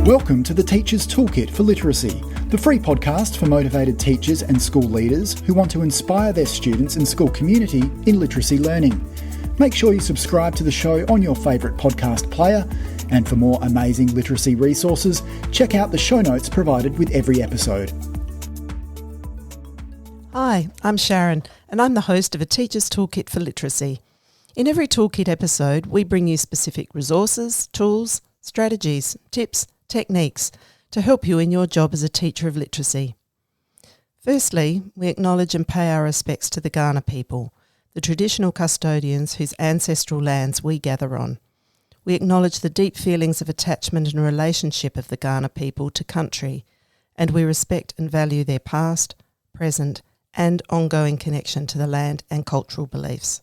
Welcome to the Teacher's Toolkit for Literacy, the free podcast for motivated teachers and school leaders who want to inspire their students and school community in literacy learning. Make sure you subscribe to the show on your favourite podcast player, and for more amazing literacy resources, check out the show notes provided with every episode. Hi, I'm Sharon, and I'm the host of a Teacher's Toolkit for Literacy. In every Toolkit episode, we bring you specific resources, tools, strategies, tips, techniques to help you in your job as a teacher of literacy. Firstly, we acknowledge and pay our respects to the Kaurna people, the traditional custodians whose ancestral lands we gather on. We acknowledge the deep feelings of attachment and relationship of the Kaurna people to country, and we respect and value their past, present, and ongoing connection to the land and cultural beliefs.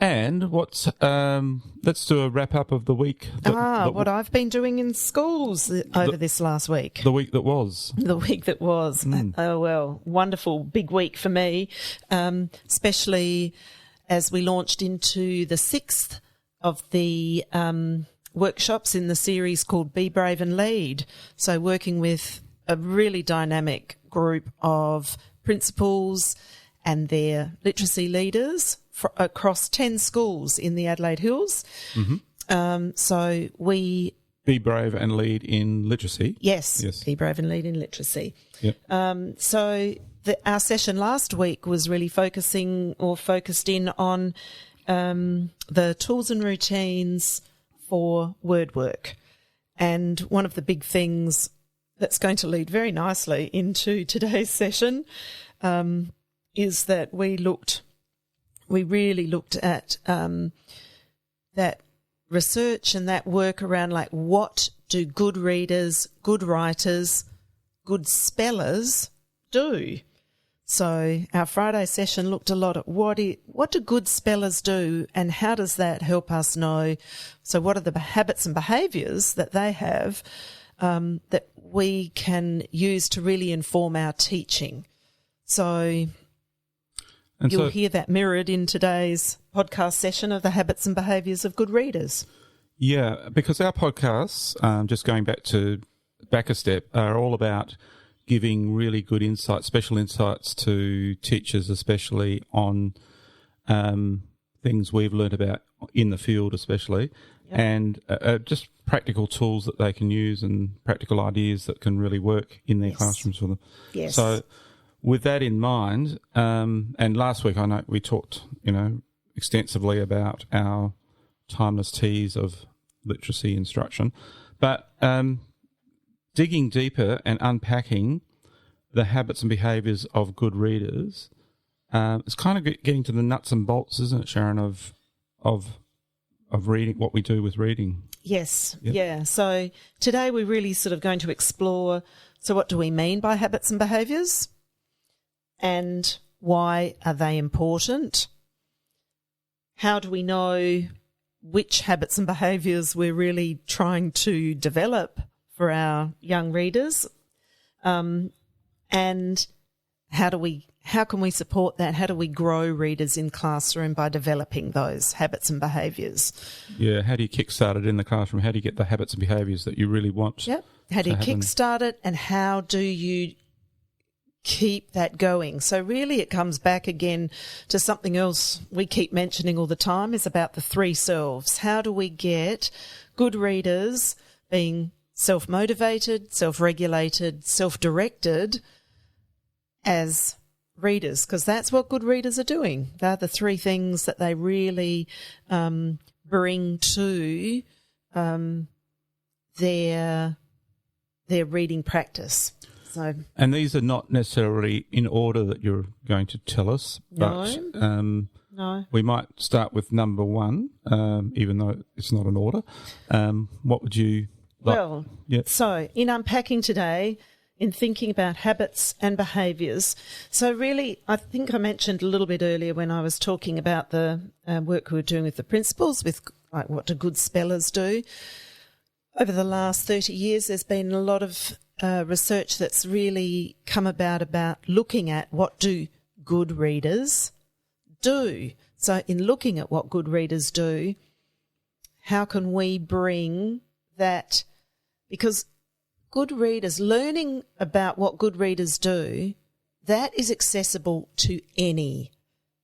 And let's do a wrap up of the week. What I've been doing in schools over this last week. The week that was. The week that was. Oh, well, wonderful big week for me, especially as we launched into the sixth of the workshops in the series called Be Brave and Lead. So working with a really dynamic group of principals and their literacy leaders across 10 schools in the Adelaide Hills. Mm-hmm. So we... Be Brave and Lead in Literacy. Yes. Be Brave and Lead in Literacy. Yep. Our session last week was really focused in on the tools and routines for word work. And one of the big things that's going to lead very nicely into today's session is that we really looked at that research and that work around like what do good readers, good writers, good spellers do? So our Friday session looked a lot at what do good spellers do and how does that help us know? So what are the habits and behaviours that they have that we can use to really inform our teaching? So you'll hear that mirrored in today's podcast session of the habits and behaviours of good readers. Yeah, because our podcasts, just going back a step, are all about giving really good insights, special insights to teachers, especially on things we've learned about in the field especially, and just practical tools that they can use and practical ideas that can really work in their classrooms for them. Yes. So with that in mind, and last week I know we talked, extensively about our timeless T's of literacy instruction, but digging deeper and unpacking the habits and behaviours of good readers, it's kind of getting to the nuts and bolts, isn't it, Sharon, of reading, what we do with reading. Yes, yeah. So today we're really sort of going to explore, so what do we mean by habits and behaviours? And why are they important? How do we know which habits and behaviours we're really trying to develop for our young readers? And how can we support that? How do we grow readers in classroom by developing those habits and behaviours? Yeah, how do you kickstart it in the classroom? How do you get the habits and behaviours that you really want? Yep. How do you kickstart it, and how do you keep that going? So really it comes back again to something else we keep mentioning all the time, is about the three selves. How do we get good readers being self-motivated, self-regulated, self-directed as readers? Because that's what good readers are doing. They're the three things that they really bring to their reading practice. So, and these are not necessarily in order that you're going to tell us, but no. We might start with number one, even though it's not an order. What would you like? Well, so in unpacking today, in thinking about habits and behaviours, so really I think I mentioned a little bit earlier when I was talking about the work we were doing with the principals, with like what do good spellers do. Over the last 30 years, there's been a lot of research that's really come about looking at what do good readers do. So in looking at what good readers do, how can we bring that, because good readers, learning about what good readers do, that is accessible to any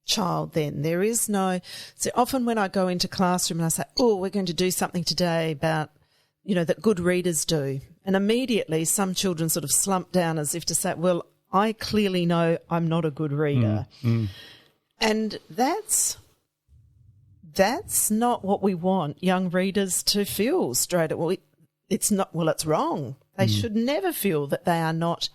child then. There is no... So often when I go into classroom and I say, oh, we're going to do something today about, that good readers do. And immediately some children sort of slump down as if to say, well, I clearly know I'm not a good reader. And that's not what we want young readers to feel straight away. It's not, it's wrong. They should never feel that they are not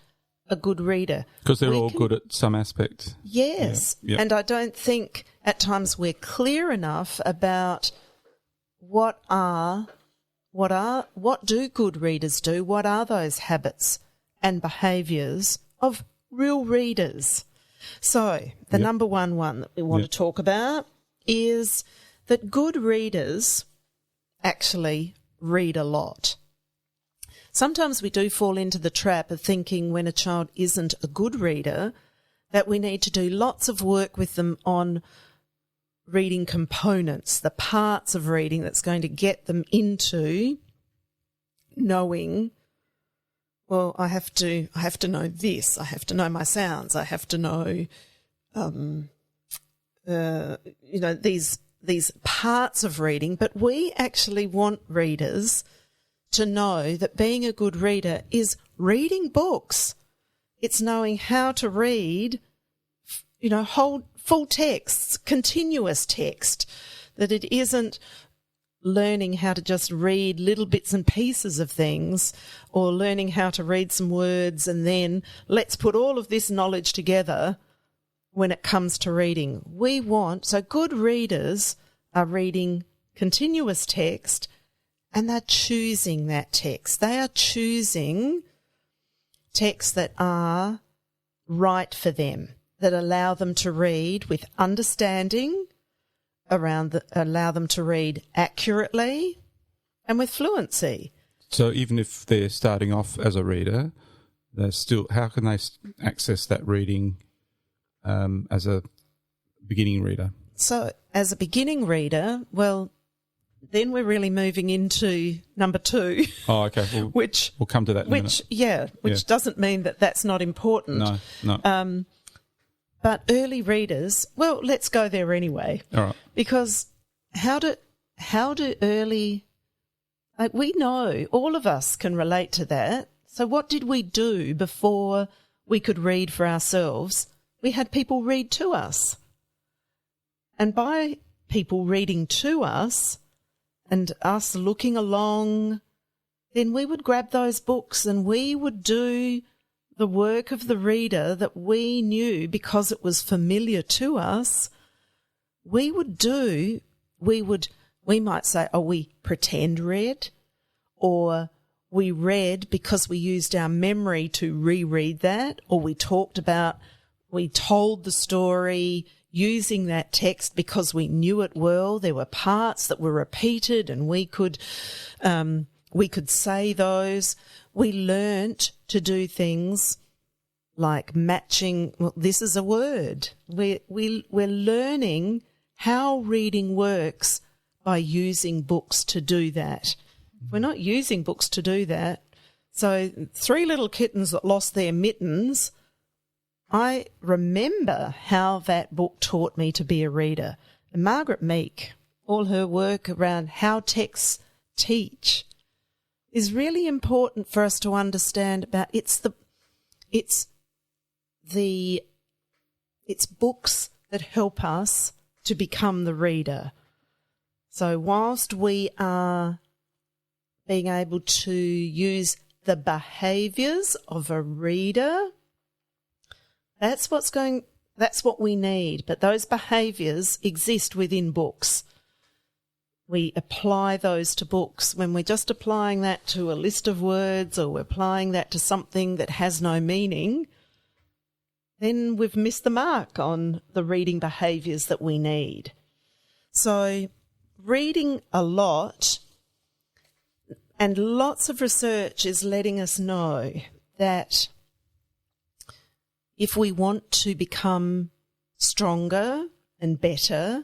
a good reader. Because they're all good at some aspect. Yes. Yeah. And I don't think at times we're clear enough about what do good readers do? What are those habits and behaviours of real readers? So the number one that we want to talk about is that good readers actually read a lot. Sometimes we do fall into the trap of thinking when a child isn't a good reader that we need to do lots of work with them on reading components, the parts of reading that's going to get them into knowing, well, I have to know this, I have to know my sounds, I have to know, these parts of reading. But we actually want readers to know that being a good reader is reading books. It's knowing how to read, whole full texts, continuous text, that it isn't learning how to just read little bits and pieces of things or learning how to read some words and then let's put all of this knowledge together when it comes to reading. So good readers are reading continuous text and they're choosing that text. They are choosing texts that are right for them, that allow them to read with understanding, allow them to read accurately and with fluency. So even if they're starting off as a reader, how can they access that reading as a beginning reader? So as a beginning reader, well, then we're really moving into number 2. Oh, okay. We'll come to that in a minute. Which doesn't mean that that's not important. No. But early readers, well, let's go there anyway. All right. Because how do early, we know, all of us can relate to that. So what did we do before we could read for ourselves? We had people read to us. And by people reading to us and us looking along, then we would grab those books and we would do the work of the reader that we knew because it was familiar to us. We might say, we pretend read, or we read because we used our memory to reread that, or we told the story using that text because we knew it well. There were parts that were repeated and we could say those. We learnt to do things like matching. Well, this is a word. We're learning how reading works by using books to do that. We're not using books to do that. So 3 little kittens that lost their mittens, I remember how that book taught me to be a reader. And Margaret Meek, all her work around how texts teach is really important for us to understand about. It's books that help us to become the reader. So whilst we are being able to use the behaviours of a reader, that's what we need. But those behaviours exist within books. We apply those to books. When we're just applying that to a list of words or we're applying that to something that has no meaning, then we've missed the mark on the reading behaviours that we need. So reading a lot, and lots of research is letting us know that if we want to become stronger and better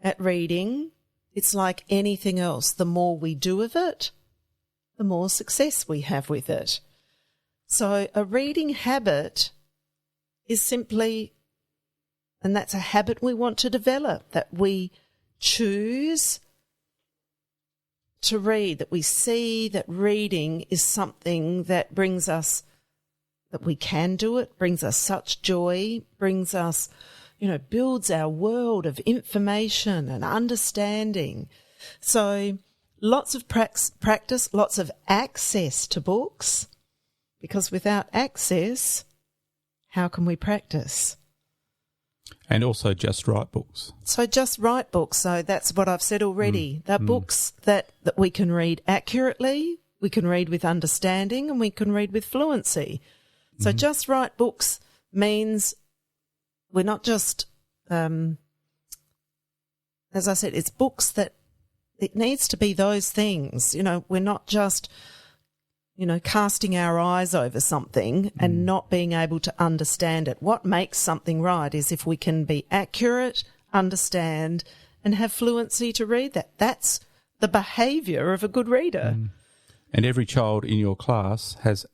at reading, it's like anything else. The more we do of it, the more success we have with it. So a reading habit is simply, and that's a habit we want to develop, that we choose to read, that we see that reading is something that brings us, that we can do it, brings us such joy, brings us, builds our world of information and understanding. So lots of practice, lots of access to books, because without access, how can we practice? And also just right books. So just right books. So that's what I've said already. They're books that we can read accurately, we can read with understanding, and we can read with fluency. So just right books means we're not just, as I said, it's books that it needs to be those things. We're not just, casting our eyes over something and not being able to understand it. What makes something right is if we can be accurate, understand, and have fluency to read that. That's the behaviour of a good reader. And every child in your class has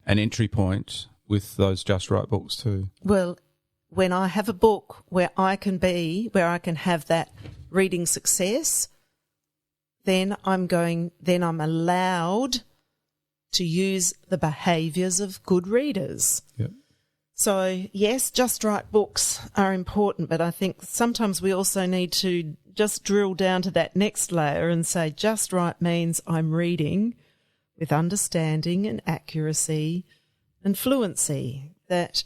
an entry point with those just right books too. Well, when I have a book where I can have that reading success, then I'm allowed to use the behaviours of good readers. Yep. So, yes, just right books are important, but I think sometimes we also need to just drill down to that next layer and say just right means I'm reading with understanding and accuracy and fluency. That,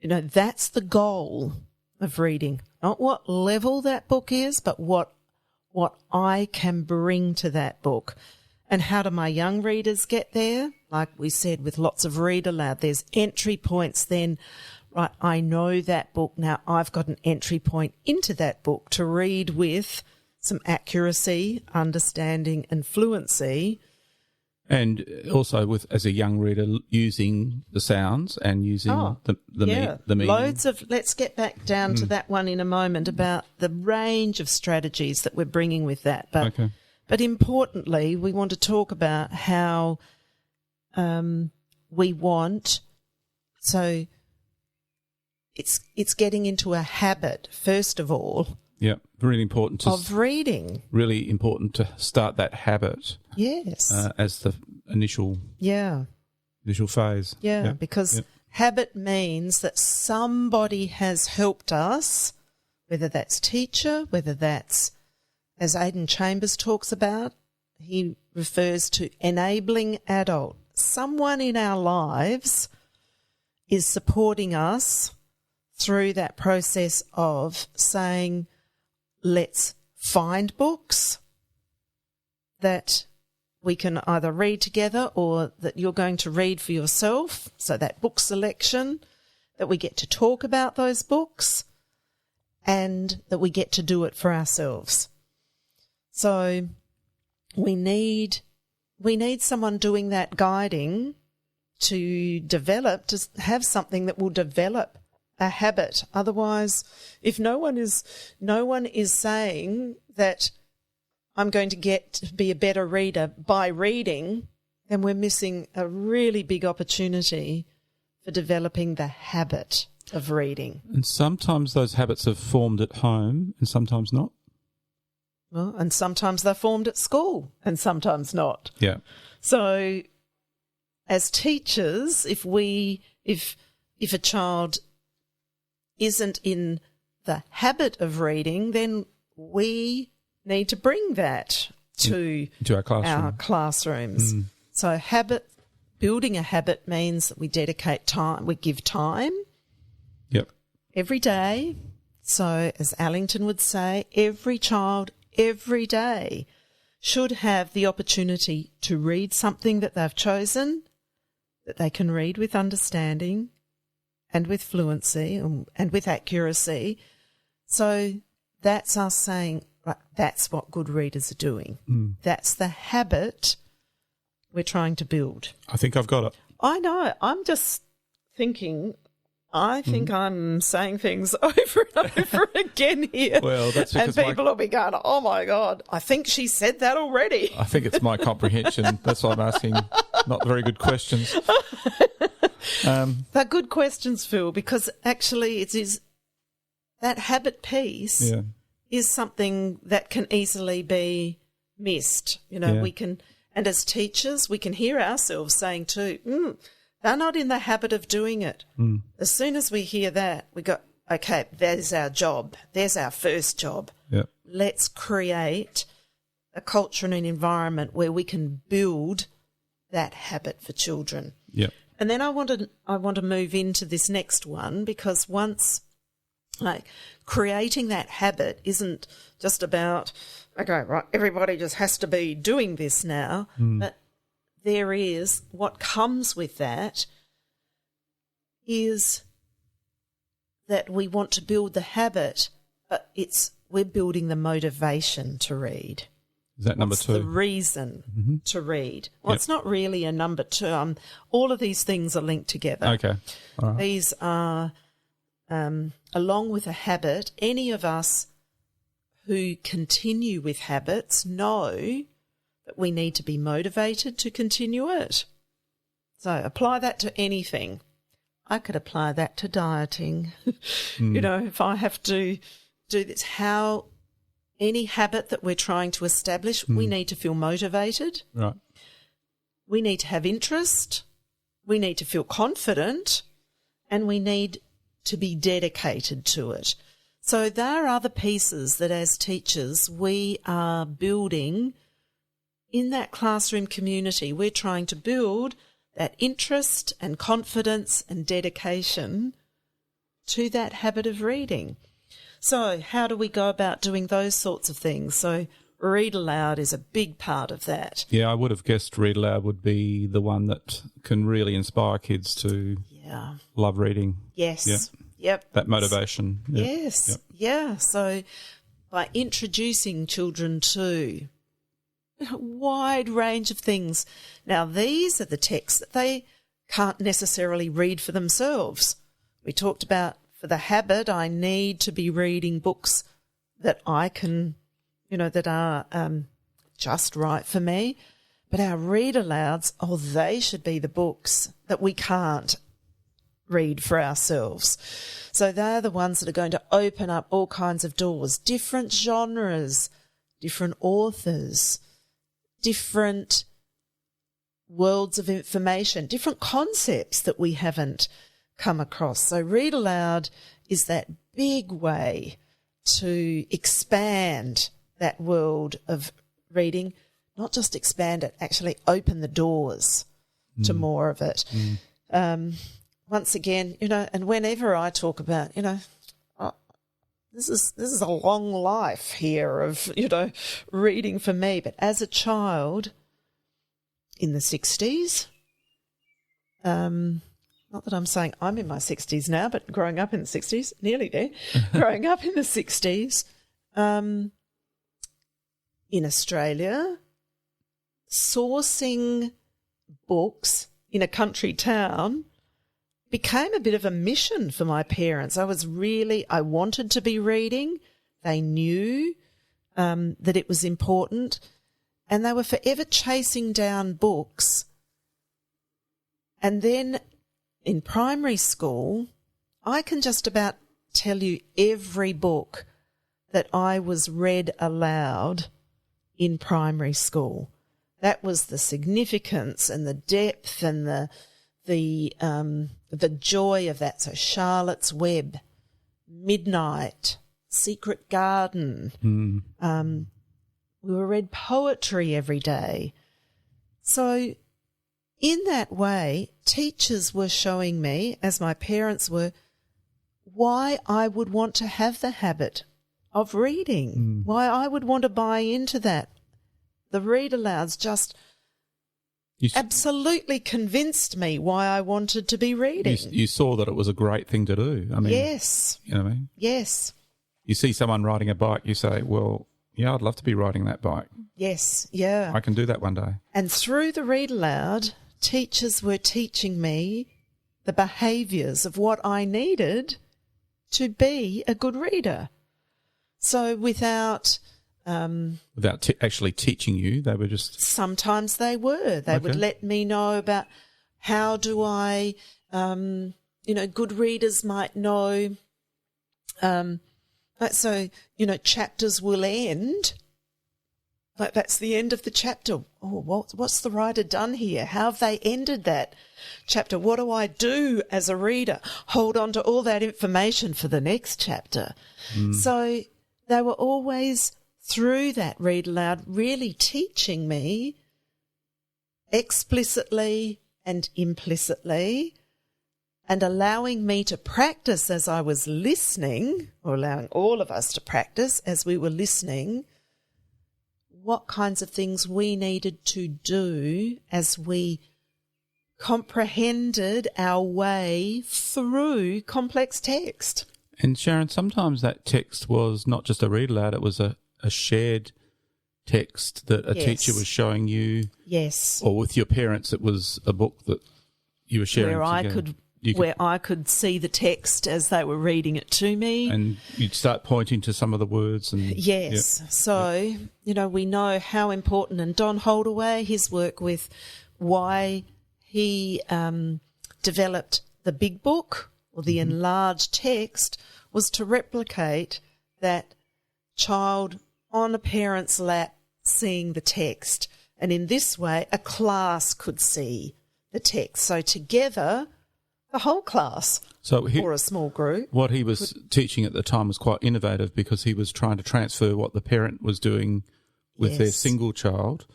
that's the goal of reading. Not what level that book is, but what I can bring to that book. And how do my young readers get there? Like we said, with lots of read aloud, there's entry points then. Right, I know that book. Now I've got an entry point into that book to read with some accuracy, understanding and fluency. And also as a young reader, using the sounds and using the meaning. Loads of, let's get back down to that one in a moment about the range of strategies that we're bringing with that. But importantly, we want to talk about how we want, so it's getting into a habit, first of all. Yeah, really important. Of reading. Really important to start that habit. Yes. As the initial phase. Yeah, because habit means that somebody has helped us, whether that's teacher, whether that's, as Aidan Chambers talks about, he refers to enabling adult. Someone in our lives is supporting us through that process of saying, let's find books that we can either read together or that you're going to read for yourself. So that book selection, that we get to talk about those books and that we get to do it for ourselves. So we need someone doing that guiding to develop, to have something that will develop a habit. Otherwise, if no one is saying that I'm going to get to be a better reader by reading, then we're missing a really big opportunity for developing the habit of reading. And sometimes those habits are formed at home and sometimes not. Well, and sometimes they're formed at school and sometimes not. Yeah. So as teachers, if a child isn't in the habit of reading, then we need to bring that to our classrooms. So building a habit means that we dedicate time, we give time. Yep. Every day. So as Allington would say, every child every day should have the opportunity to read something that they've chosen, that they can read with understanding and with fluency and with accuracy. So that's us saying, right, that's what good readers are doing. That's the habit we're trying to build. I think I've got it. I know. I'm just thinking, I think I'm saying things over and over again here. Well, that's and because people will be going, oh, my God, I think she said that already. I think it's my comprehension. That's why I'm asking not very good questions. They're good questions, Phil, because actually it is that habit piece is something that can easily be missed. You know, we can, and as teachers, we can hear ourselves saying too, they're not in the habit of doing it. As soon as we hear that, we go, okay, there's our job. There's our first job. Yep. Let's create a culture and an environment where we can build that habit for children. Yep. And then I want to move into this next one, because once, like, creating that habit isn't just about, okay, right, everybody just has to be doing this now, but there is, what comes with that is that we want to build the habit, but we're building the motivation to read. Is that number 2? The reason to read. Well, it's not really a number 2. All of these things are linked together. Okay. All right. These are, along with a habit, any of us who continue with habits know that we need to be motivated to continue it. So apply that to anything. I could apply that to dieting. You know, if I have to do this, how any habit that we're trying to establish, we need to feel motivated. Right. We need to have interest. We need to feel confident, and we need to be dedicated to it. So there are the pieces that as teachers we are building in that classroom community. We're trying to build that interest and confidence and dedication to that habit of reading. So how do we go about doing those sorts of things? So read aloud is a big part of that. Yeah, I would have guessed read aloud would be the one that can really inspire kids to love reading. Yes. Yeah. Yep. That motivation. Yep. Yes. Yep. Yeah. So by introducing children to a wide range of things. Now, these are the texts that they can't necessarily read for themselves. We talked about, for the habit, I need to be reading books that I can, that are just right for me. But our read alouds, they should be the books that we can't read for ourselves. So they're the ones that are going to open up all kinds of doors, different genres, different authors, different worlds of information, different concepts that we haven't come across. So read aloud is that big way to expand that world of reading, not just expand it, actually open the doors to more of it. Once again, and whenever I talk about, this is a long life here of, reading for me. But as a child in the 60s, not that I'm saying I'm in my 60s now, but growing up in the 60s, nearly there, growing up in the 60s, in Australia, sourcing books in a country town became a bit of a mission for my parents. I wanted to be reading. They knew that it was important, and they were forever chasing down books. And then in primary school, I can just about tell you every book that I was read aloud in primary school. That was the significance and the depth and the joy of that. So Charlotte's Web, Midnight, Secret Garden. We were read poetry every day. So in that way, teachers were showing me, as my parents were, why I would want to have the habit of reading, why I would want to buy into that. The read alouds just absolutely convinced me why I wanted to be reading. You saw that it was a great thing to do. I mean, yes. You know what I mean? Yes. You see someone riding a bike, you say, well, yeah, I'd love to be riding that bike. Yes, yeah. I can do that one day. And through the read aloud, teachers were teaching me the behaviours of what I needed to be a good reader. So without actually teaching you, they were just... Sometimes they were. They would let me know about how do I, good readers might know. So, chapters will end. Like that's the end of the chapter. Oh, what's the writer done here? How have they ended that chapter? What do I do as a reader? Hold on to all that information for the next chapter. So they were always, through that read aloud, really teaching me explicitly and implicitly and allowing me to practice as I was listening, or allowing all of us to practice as we were listening, what kinds of things we needed to do as we comprehended our way through complex text. And Sharon, sometimes that text was not just a read aloud, it was a shared text that a teacher was showing you. Yes. Or with your parents, it was a book that you were sharing where I could see the text as they were reading it to me. And you'd start pointing to some of the words. And yes. Yep. So, we know how important, and Don Holdaway, his work with why he developed the big book or the enlarged text was to replicate that child on a parent's lap seeing the text. And in this way, a class could see the text. So together, the whole class or a small group. What he was teaching at the time was quite innovative because he was trying to transfer what the parent was doing with their single child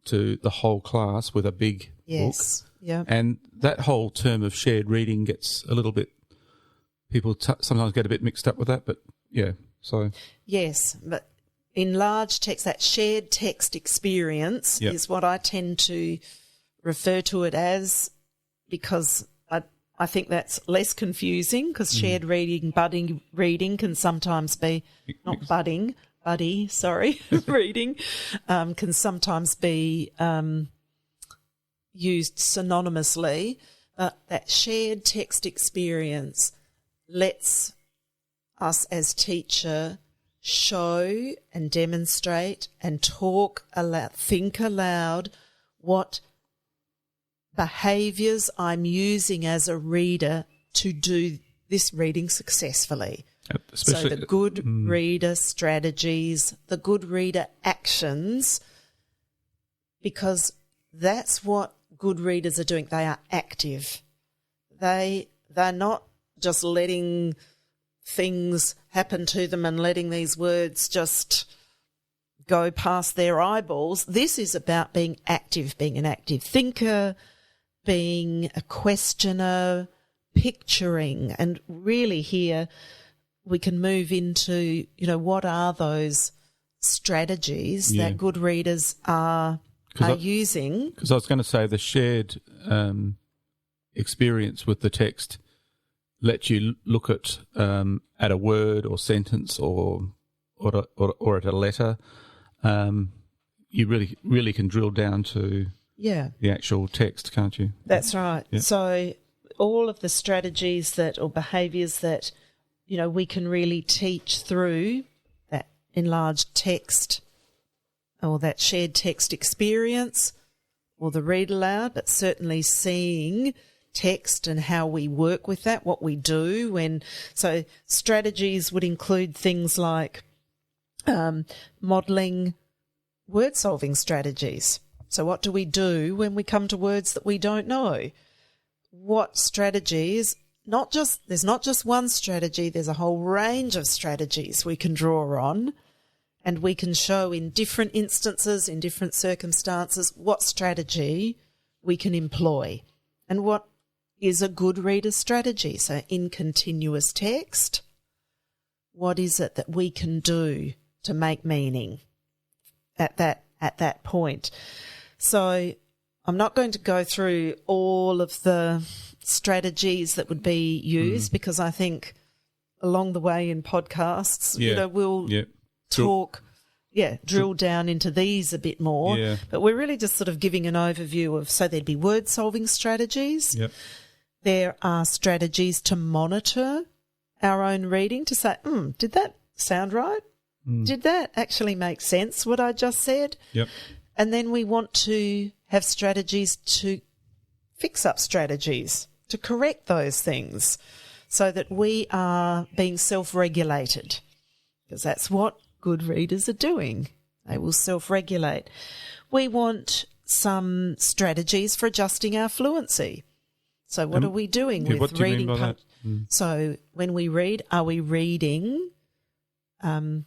to the whole class with a big book. Yep. And that whole term of shared reading gets a little bit, people sometimes get a bit mixed up with that, but so. Yes, but in large text, that shared text experience is what I tend to refer to it as, because I think that's less confusing, because shared reading, budding reading can sometimes be, not budding, buddy, sorry, reading, can sometimes be used synonymously. That shared text experience lets us as teacher show and demonstrate and talk aloud, think aloud what behaviours I'm using as a reader to do this reading successfully. So the good reader strategies, the good reader actions, because that's what good readers are doing. They are active. They're not just letting things happen to them and letting these words just go past their eyeballs. This is about being active, being an active thinker, being a questioner, picturing. And really here we can move into, what are those strategies that good readers are using? Because I was going to say the shared experience with the text let you look at a word or sentence or at a letter. You really can drill down to the actual text, can't you? That's right. Yeah. So all of the strategies or behaviours that we can really teach through that enlarged text or that shared text experience or the read aloud, but certainly seeing text and how we work with that, what we do. So strategies would include things like modelling word-solving strategies. So what do we do when we come to words that we don't know? What strategies? There's not just one strategy, there's a whole range of strategies we can draw on, and we can show in different instances, in different circumstances, what strategy we can employ and what is a good reader strategy. So in continuous text, what is it that we can do to make meaning at that point? So I'm not going to go through all of the strategies that would be used because I think along the way in podcasts, we'll talk, drill down into these a bit more. Yeah. But we're really just sort of giving an overview of, so there'd be word-solving strategies. Yep. There are strategies to monitor our own reading, to say, did that sound right? Did that actually make sense, what I just said? Yep. And then we want to have strategies to fix up strategies, to correct those things so that we are being self-regulated, because that's what good readers are doing. They will self-regulate. We want some strategies for adjusting our fluency. So what are we doing with what do you reading? mean by that? So when we read, are we reading the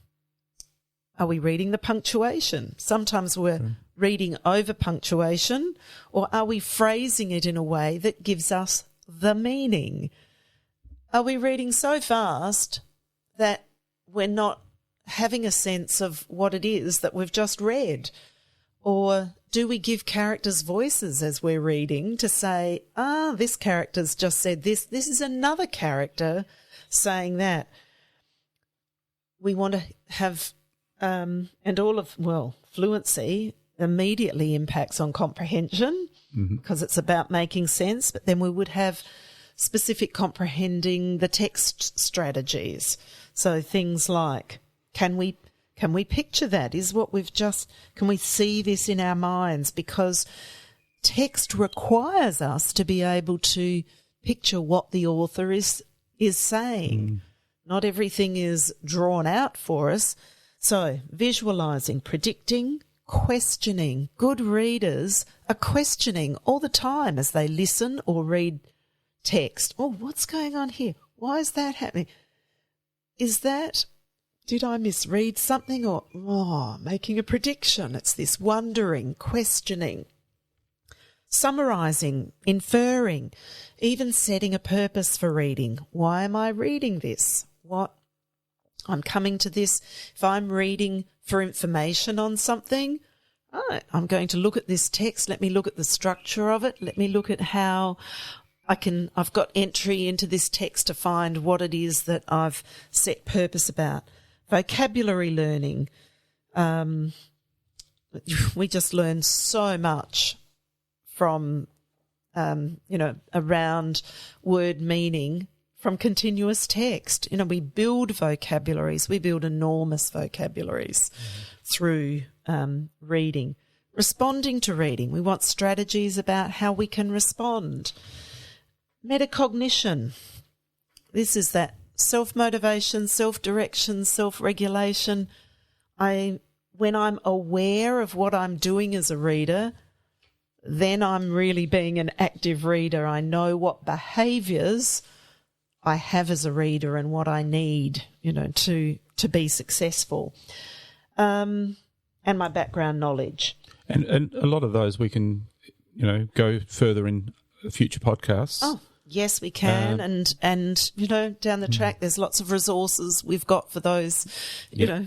punctuation? Sometimes we're reading over punctuation, or are we phrasing it in a way that gives us the meaning? Are we reading so fast that we're not having a sense of what it is that we've just read? Or do we give characters voices as we're reading to say, this character's just said this, this is another character saying that? We want to have, fluency immediately impacts on comprehension because it's about making sense, but then we would have specific comprehending the text strategies. So things like, can we picture that? Is what we've just, can we see this in our minds? Because text requires us to be able to picture what the author is saying. Not everything is drawn out for us. So visualising, predicting, questioning. Good readers are questioning all the time as they listen or read text. Oh, what's going on here? Why is that happening? Did I misread something, or making a prediction? It's this wondering, questioning, summarising, inferring, even setting a purpose for reading. Why am I reading this? I'm coming to this. If I'm reading for information on something, I'm going to look at this text. Let me look at the structure of it. Let me look at how I've got entry into this text to find what it is that I've set purpose about. Vocabulary learning. We just learn so much from, around word meaning from continuous text. We build vocabularies. We build enormous vocabularies through reading. Responding to reading. We want strategies about how we can respond. Metacognition. This is that self-motivation, self-direction, self-regulation. When I'm aware of what I'm doing as a reader, then I'm really being an active reader. I know what behaviours I have as a reader and what I need, to be successful. And my background knowledge. And a lot of those we can, go further in future podcasts. Oh, yes, we can. And down the track, there's lots of resources we've got for those,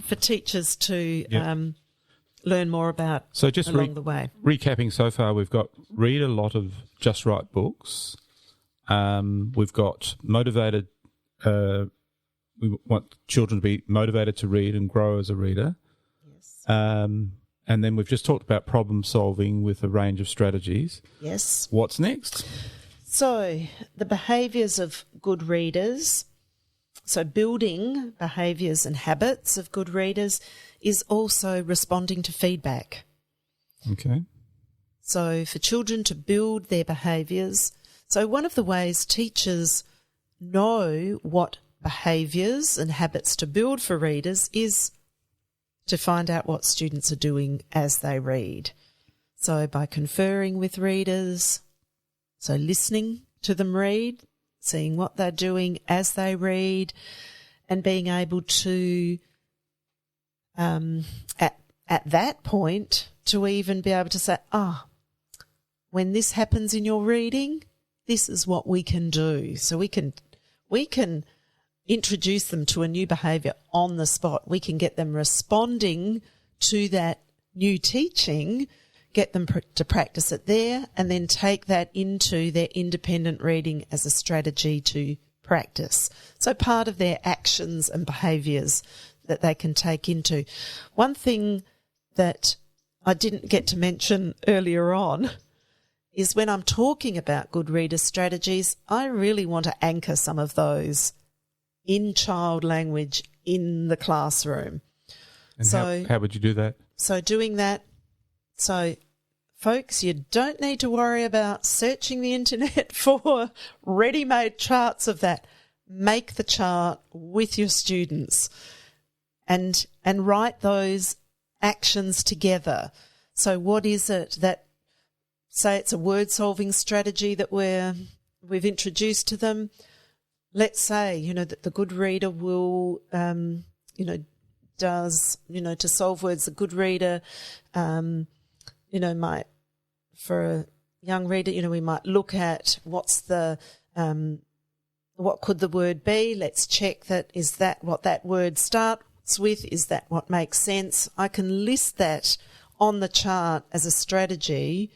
for teachers to learn more about along the way. Recapping so far, we've got read a lot of just right books. We've got motivated, we want children to be motivated to read and grow as a reader. Yes. And then we've just talked about problem solving with a range of strategies. Yes. What's next? So the behaviours of good readers, so building behaviours and habits of good readers is also responding to feedback. Okay. So for children to build their behaviours, so one of the ways teachers know what behaviours and habits to build for readers is to find out what students are doing as they read. So by conferring with readers, so listening to them read, seeing what they're doing as they read, and being able to, at that point, to even be able to say, when this happens in your reading, this is what we can do. So we can introduce them to a new behaviour on the spot. We can get them responding to that new teaching, get them to practice it there, and then take that into their independent reading as a strategy to practice. So part of their actions and behaviours that they can take into. One thing that I didn't get to mention earlier on is when I'm talking about good reader strategies, I really want to anchor some of those in child language in the classroom. And so how would you do that? So doing that, so folks, you don't need to worry about searching the internet for ready-made charts of that. Make the chart with your students and write those actions together. So what is it that, say it's a word-solving strategy that we've introduced to them. Let's say, that the good reader will, does, to solve words, the good reader, might, for a young reader, we might look at what's the, what could the word be? Let's check that, is that what that word starts with? Is that what makes sense? I can list that on the chart as a strategy.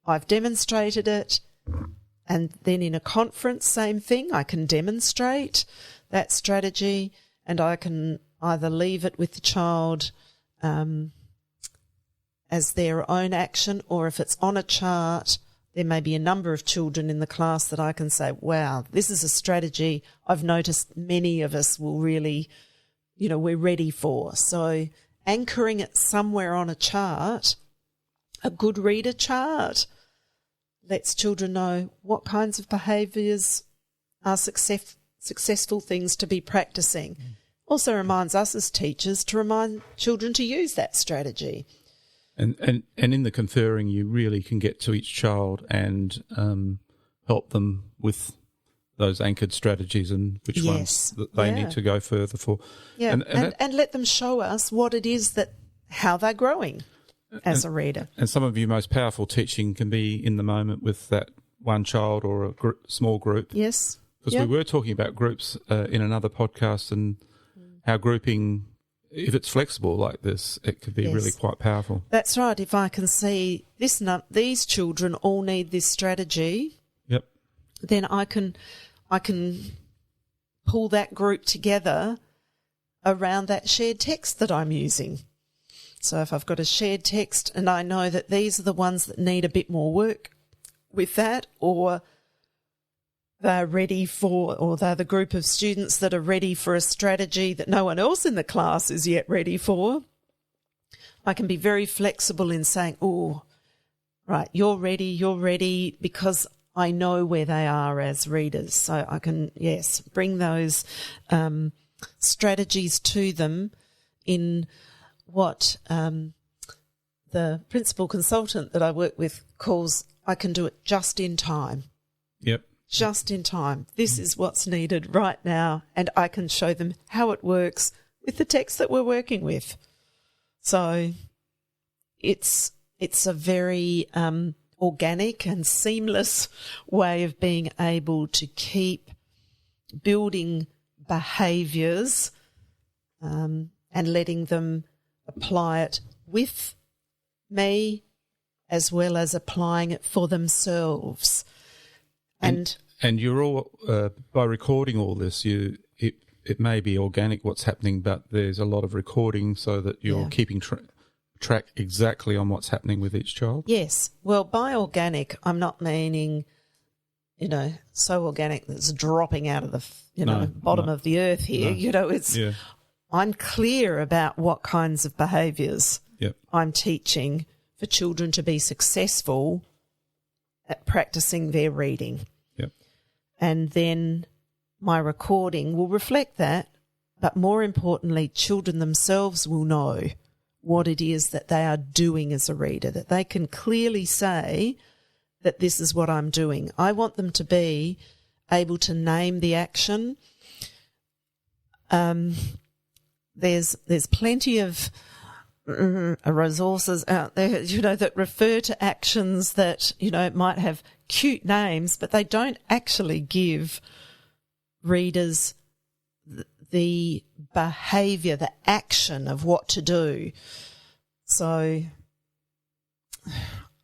I've demonstrated it, and then in a conference, same thing. I can demonstrate that strategy, and I can either leave it with the child as their own action, or if it's on a chart, there may be a number of children in the class that I can say, wow, this is a strategy I've noticed many of us will really, we're ready for. So anchoring it somewhere on a chart, a good reader chart, lets children know what kinds of behaviours are successful things to be practising. Also reminds us as teachers to remind children to use that strategy. And in the conferring, you really can get to each child and help them with those anchored strategies and which ones that they need to go further for. Yeah, and let them show us what it is how they're growing as a reader. And some of your most powerful teaching can be in the moment with that one child or a small group. Yes. Because we were talking about groups in another podcast and how grouping, if it's flexible like this, it could be really quite powerful. That's right. If I can see these children all need this strategy, then I can pull that group together around that shared text that I'm using. So if I've got a shared text and I know that these are the ones that need a bit more work with that, or they're ready for, or they're the group of students that are ready for a strategy that no one else in the class is yet ready for, I can be very flexible in saying, oh, right, you're ready, because I know where they are as readers. So I can, bring those strategies to them in what the principal consultant that I work with calls, I can do it just in time. Yep. Just in time. This is what's needed right now, and I can show them how it works with the text that we're working with. So it's a very organic and seamless way of being able to keep building behaviours and letting them apply it with me as well as applying it for themselves. And you're all by recording all this, it may be organic what's happening, but there's a lot of recording so that you're keeping track exactly on what's happening with each child. Yes. Well, by organic, I'm not meaning, so organic that it's dropping out of the bottom of the earth here. No. I'm clear about what kinds of behaviours I'm teaching for children to be successful at practising their reading. Yep. And then my recording will reflect that, but more importantly, children themselves will know what it is that they are doing as a reader, that they can clearly say that this is what I'm doing. I want them to be able to name the action. There's plenty of resources out there, that refer to actions that, might have cute names, but they don't actually give readers the behaviour, the action of what to do. So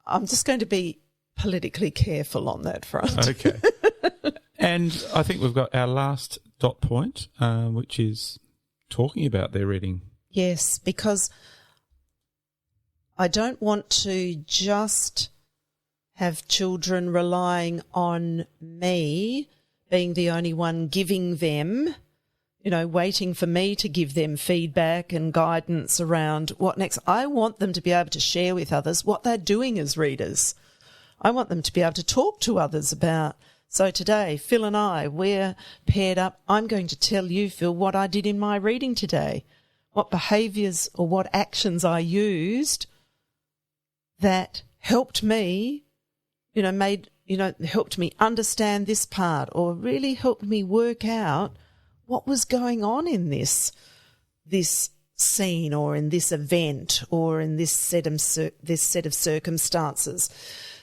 I'm just going to be politically careful on that front. Okay. And I think we've got our last dot point, which is talking about their reading. Yes, because I don't want to just have children relying on me being the only one giving them, waiting for me to give them feedback and guidance around what next. I want them to be able to share with others what they're doing as readers. I want them to be able to talk to others about. So today, Phil and I, we're paired up. I'm going to tell you, Phil, what I did in my reading today, what behaviours or what actions I used that helped me, helped me understand this part, or really helped me work out what was going on in this scene or in this event or in this set of circumstances.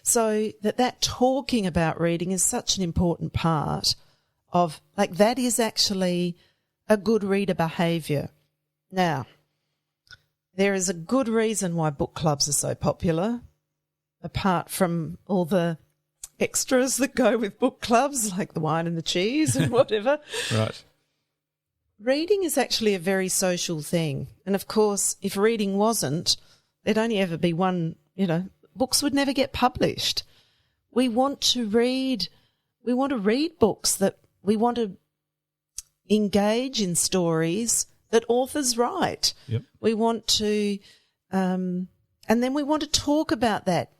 So that talking about reading is such an important part of, that is actually a good reader behaviour. Now, there is a good reason why book clubs are so popular, apart from all the extras that go with book clubs, like the wine and the cheese and whatever. Right. Reading is actually a very social thing. And, of course, if reading wasn't, there'd only ever be one, books would never get published. We want to read books that we want to engage in stories that authors write. Yep. We want to, and then we want to talk about that.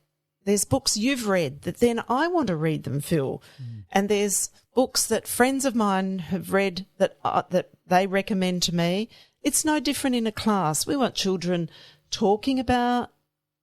There's books you've read that then I want to read them, Phil. And there's books that friends of mine have read that they recommend to me. It's no different in a class. We want children talking about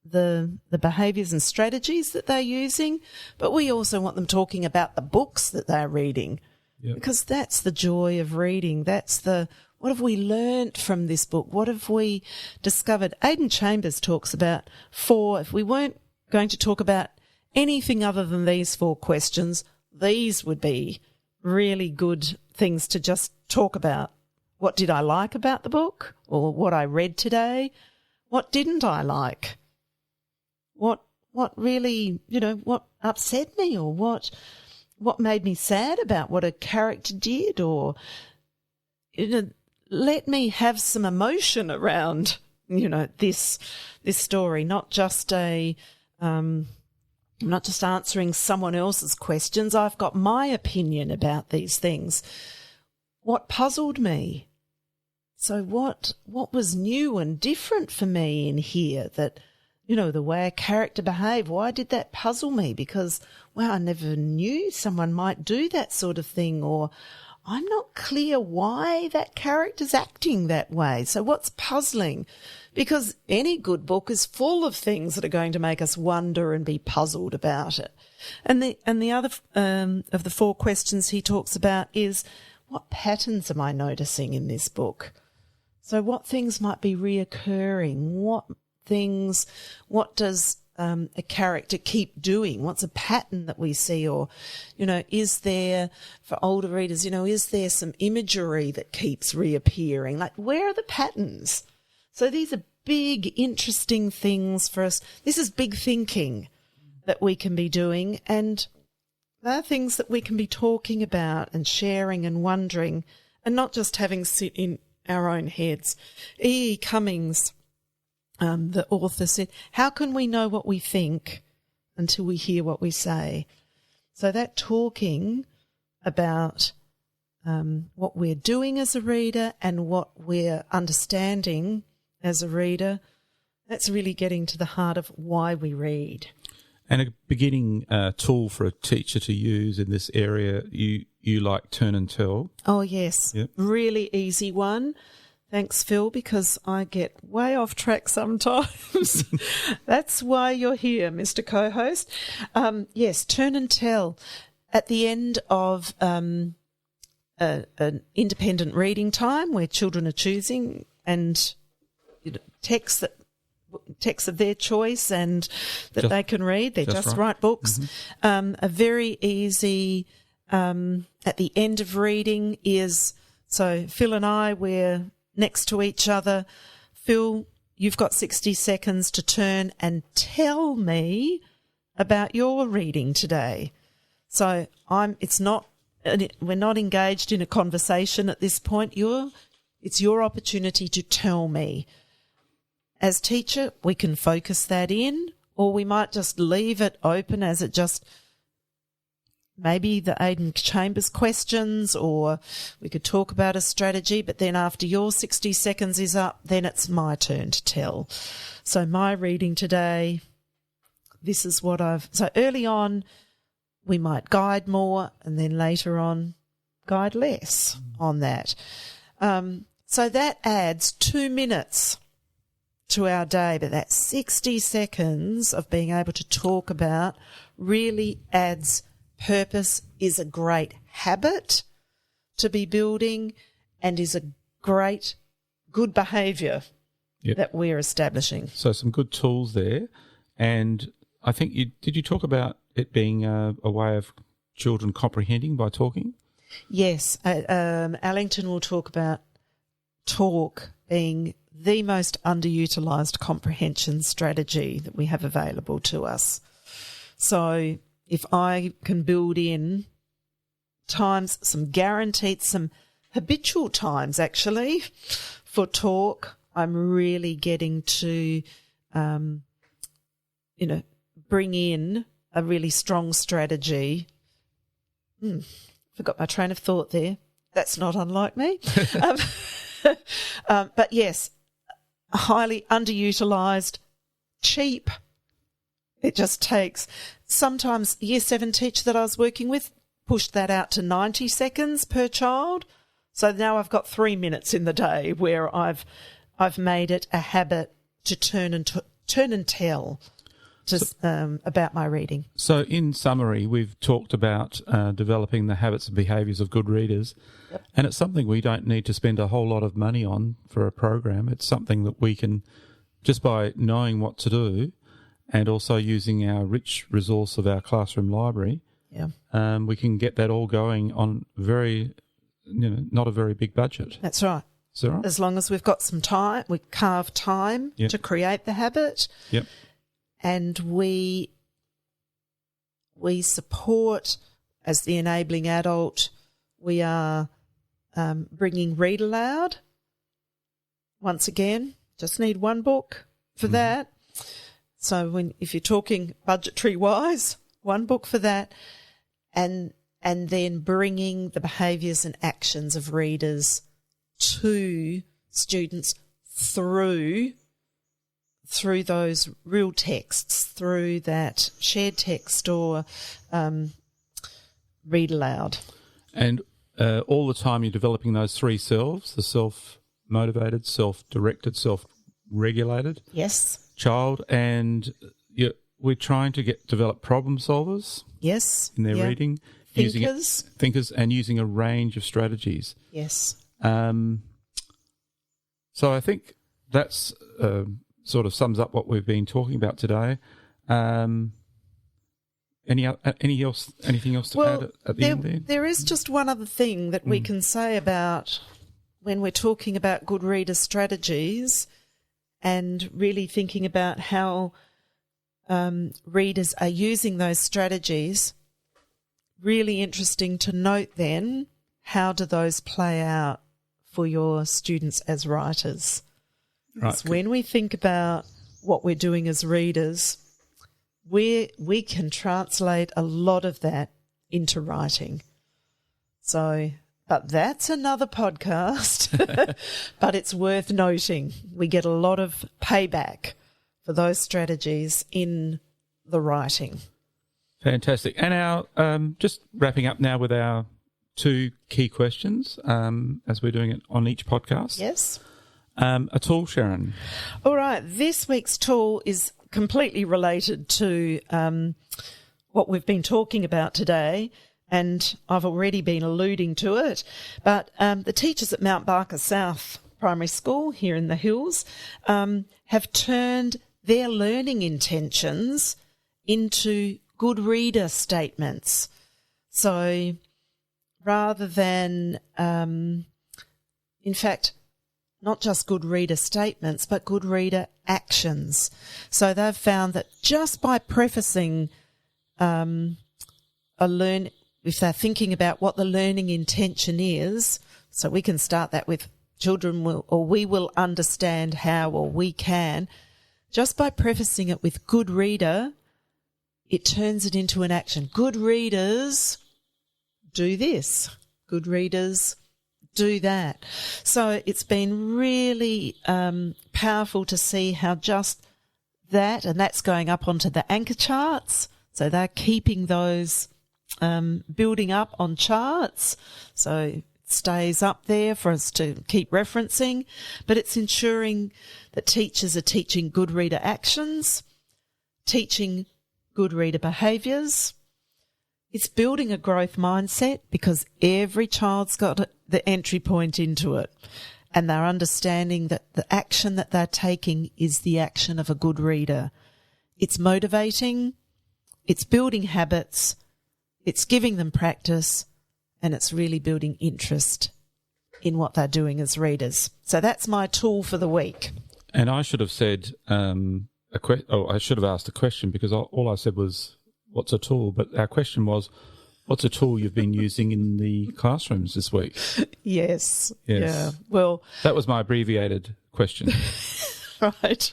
the behaviours and strategies that they're using, but we also want them talking about the books that they're reading. Yep. Because that's the joy of reading. What have we learnt from this book? What have we discovered? Aidan Chambers talks about if we weren't going to talk about anything other than these 4 questions, these would be really good things to just talk about. What did I like about the book? Or what I read today? What didn't I like? What really, what upset me, or what made me sad about what a character did, or, let me have some emotion around, this story, not just I'm not just answering someone else's questions. I've got my opinion about these things. What puzzled me? So what was new and different for me in here that, the way a character behaved, why did that puzzle me? Because, I never knew someone might do that sort of thing, or I'm not clear why that character's acting that way. So what's puzzling? Because any good book is full of things that are going to make us wonder and be puzzled about it. And the other of the 4 questions he talks about is, what patterns am I noticing in this book? So what things might be reoccurring? What does a character keep doing? What's a pattern that we see? Or, is there, for older readers, is there some imagery that keeps reappearing? Where are the patterns? So these are big, interesting things for us. This is big thinking that we can be doing, and they're things that we can be talking about and sharing and wondering, and not just having sit in our own heads. E. Cummings, the author, said, how can we know what we think until we hear what we say? So that talking about what we're doing as a reader and what we're understanding as a reader, that's really getting to the heart of why we read. And a beginning tool for a teacher to use in this area, you like Turn and Tell. Oh, yes. Yep. Really easy one. Thanks, Phil, because I get way off track sometimes. That's why you're here, Mr. Co-host. Yes, Turn and Tell. At the end of an independent reading time where children are choosing and texts of their choice and that they can read. They just write books. Mm-hmm. A very easy at the end of reading is, so Phil and I, we're next to each other. Phil, you've got 60 seconds to turn and tell me about your reading today. So we're not engaged in a conversation at this point. It's your opportunity to tell me. As teacher, we can focus that in, or we might just leave it open as it just maybe the Aidan Chambers questions, or we could talk about a strategy, but then after your 60 seconds is up, then it's my turn to tell. So my reading today, this is what so early on we might guide more, and then later on guide less on that. So that adds 2 minutes to our day, but that 60 seconds of being able to talk about really adds purpose, is a great habit to be building, and is a great, good behaviour that we're establishing. So some good tools there. And I think did you talk about it being a way of children comprehending by talking? Yes. Allington will talk about talk being the most underutilised comprehension strategy that we have available to us. So if I can build in times, some habitual times actually for talk, I'm really getting to, bring in a really strong strategy. Forgot my train of thought there. That's not unlike me. But yes, highly underutilised, cheap. It just takes, sometimes Year 7 teacher that I was working with pushed that out to 90 seconds per child. So now I've got 3 minutes in the day where I've made it a habit to turn and tell about my reading. So in summary, we've talked about developing the habits and behaviours of good readers, and it's something we don't need to spend a whole lot of money on for a program. It's something that we can, just by knowing what to do and also using our rich resource of our classroom library, we can get that all going on not a very big budget. That's right. Is that right? As long as we've got some time, we carve time to create the habit. Yep. And we support, as the enabling adult, we are bringing read aloud. Once again, just need one book for that. So if you're talking budgetary-wise, one book for that, and then bringing the behaviours and actions of readers to students through those real texts, through that shared text or read aloud. And all the time you're developing those 3 selves, the self-motivated, self-directed, self-regulated child, and we're trying to develop problem solvers in their reading. Thinkers and using a range of strategies. Yes. So I think that's sort of sums up what we've been talking about today. Anything else to add at the end there? There is just one other thing that we can say about when we're talking about good reader strategies and really thinking about how readers are using those strategies. Really interesting to note then, how do those play out for your students as writers? Right. So when we think about what we're doing as readers, we can translate a lot of that into writing. So, but that's another podcast, but it's worth noting. We get a lot of payback for those strategies in the writing. Fantastic. And our just wrapping up now with our 2 key questions as we're doing it on each podcast. Yes. A tool, Sharon. All right. This week's tool is completely related to what we've been talking about today, and I've already been alluding to it. But the teachers at Mount Barker South Primary School here in the hills have turned their learning intentions into good reader statements. So rather than, in fact, not just good reader statements, but good reader actions. So they've found that just by prefacing if they're thinking about what the learning intention is, so we can start that with children we will understand how, or we can, just by prefacing it with good reader, it turns it into an action. Good readers do this. Good readers do that. So it's been really powerful to see how just that, and that's going up onto the anchor charts. So they're keeping those building up on charts. So it stays up there for us to keep referencing. But it's ensuring that teachers are teaching good reader actions, teaching good reader behaviours. It's building a growth mindset because every child's got the entry point into it, and they're understanding that the action that they're taking is the action of a good reader. It's motivating, it's building habits, it's giving them practice, and it's really building interest in what they're doing as readers. So that's my tool for the week. And I should have said I should have asked a question, because all I said was, what's a tool? But our question was, what's a tool you've been using in the classrooms this week? Yes. Yeah. Well, that was my abbreviated question. Right.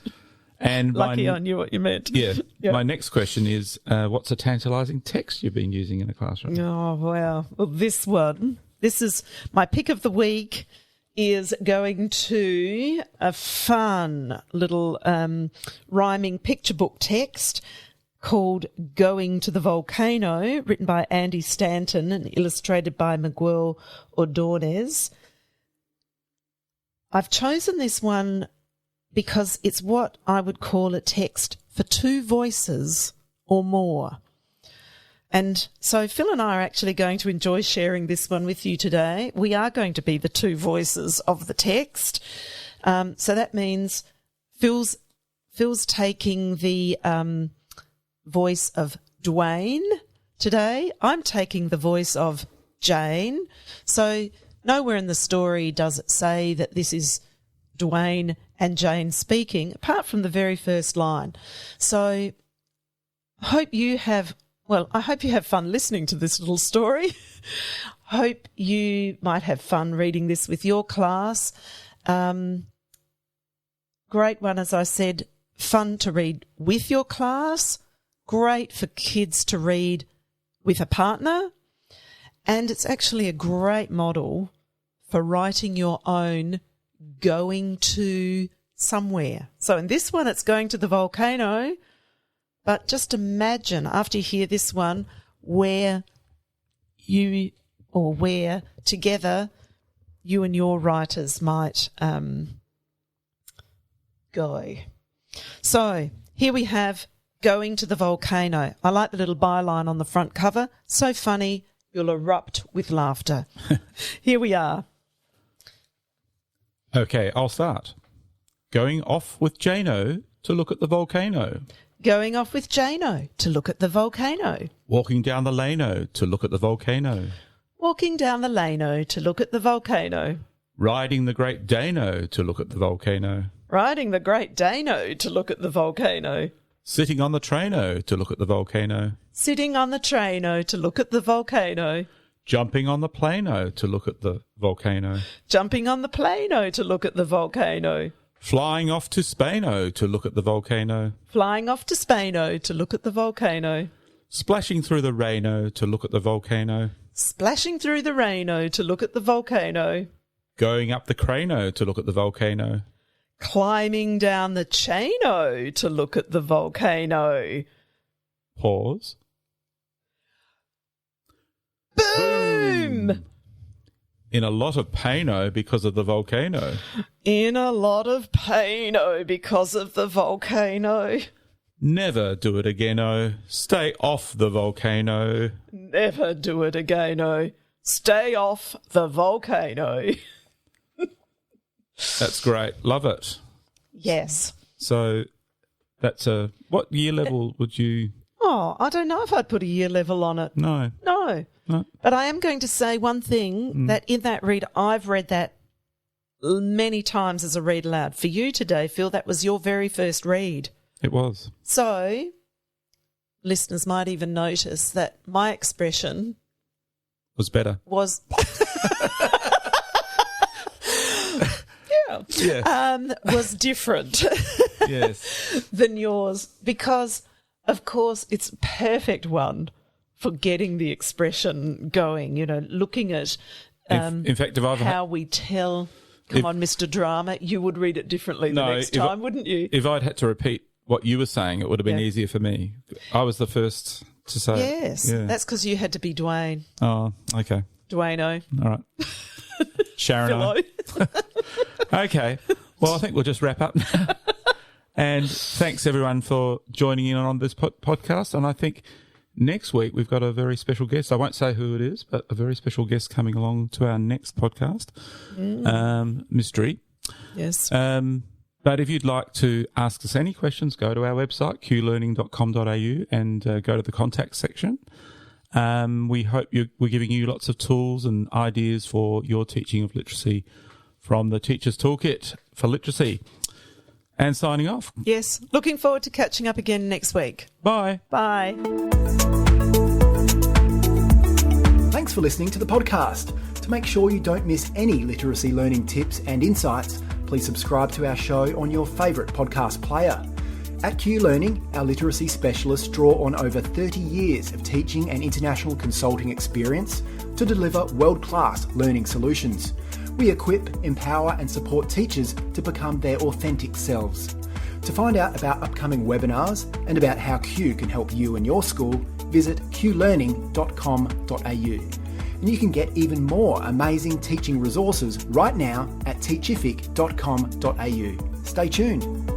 And lucky I knew what you meant. Yeah. Yep. My next question is, what's a tantalising text you've been using in a classroom? Oh, wow. Well, this is my pick of the week, is going to a fun little rhyming picture book text called Going to the Volcano, written by Andy Stanton and illustrated by Miguel Ordonez. I've chosen this one because it's what I would call a text for two voices or more. And so Phil and I are actually going to enjoy sharing this one with you today. We are going to be the two voices of the text. So that means Phil's taking the voice of Dwayne today. I'm taking the voice of Jane. So nowhere in the story does it say that this is Dwayne and Jane speaking, apart from the very first line. So I hope you have fun listening to this little story. Hope you might have fun reading this with your class. Great one, as I said, fun to read with your class. Great for kids to read with a partner. And it's actually a great model for writing your own going to somewhere. So in this one, it's going to the volcano. But just imagine, after you hear this one, where together you and your writers might go. So here we have Going to the Volcano. I like the little byline on the front cover. So funny, you'll erupt with laughter. Here we are. Okay, I'll start. Going off with Jano to look at the volcano. Going off with Jano to look at the volcano. Walking down the lano to look at the volcano. Walking down the lano to look at the volcano. Riding the Great Dano to look at the volcano. Riding the Great Dano to look at the volcano. Sitting on the traino to look at the volcano. Sitting on the traino to look at the volcano. Jumping on the plano to look at the volcano. Jumping on the plano to look at the volcano. Flying off to Spaino to look at the volcano. Flying off to Spaino to look at the volcano. Splashing through the Reno to look at the volcano. Splashing through the Reno to look at the volcano. Going up the Crano to look at the volcano. Climbing down the Chano to look at the volcano. Pause. Boom! In a lot of paino because of the volcano. In a lot of paino because of the volcano. Never do it again-o. Stay off the volcano. Never do it again-o. Stay off the volcano. That's great. Love it. Yes. So that's what year level would you... Oh, I don't know if I'd put a year level on it. No. No. But I am going to say one thing, that in that read, I've read that many times as a read aloud. For you today, Phil, that was your very first read. It was. So listeners might even notice that my expression... was better. Was... Yeah. was different. Yes. than yours, because, of course, it's a perfect one for getting the expression going, looking at In fact, if I've how we tell. Come on, Mr. Drama, you would read it differently the next time, wouldn't you? If I'd had to repeat what you were saying, it would have been easier for me. I was the first to say it. Yes, Yeah. that's because you had to be Dwayne. Oh, okay. Dwayne-o. All right. Sharon. Okay. Well, I think we'll just wrap up now. And thanks, everyone, for joining in on this podcast. And I think next week we've got a very special guest. I won't say who it is, but a very special guest coming along to our next podcast. Mystery. Yes. But if you'd like to ask us any questions, go to our website, qlearning.com.au, and go to the contact section. We hope we're giving you lots of tools and ideas for your teaching of literacy from the Teacher's Toolkit for Literacy. And signing off. Yes. Looking forward to catching up again next week. Bye. Bye. Thanks for listening to the podcast. To make sure you don't miss any literacy learning tips and insights, please subscribe to our show on your favourite podcast player. At Q Learning, our literacy specialists draw on over 30 years of teaching and international consulting experience to deliver world-class learning solutions. We equip, empower and support teachers to become their authentic selves. To find out about upcoming webinars and about how Q can help you and your school, visit qlearning.com.au. And you can get even more amazing teaching resources right now at teachific.com.au. Stay tuned.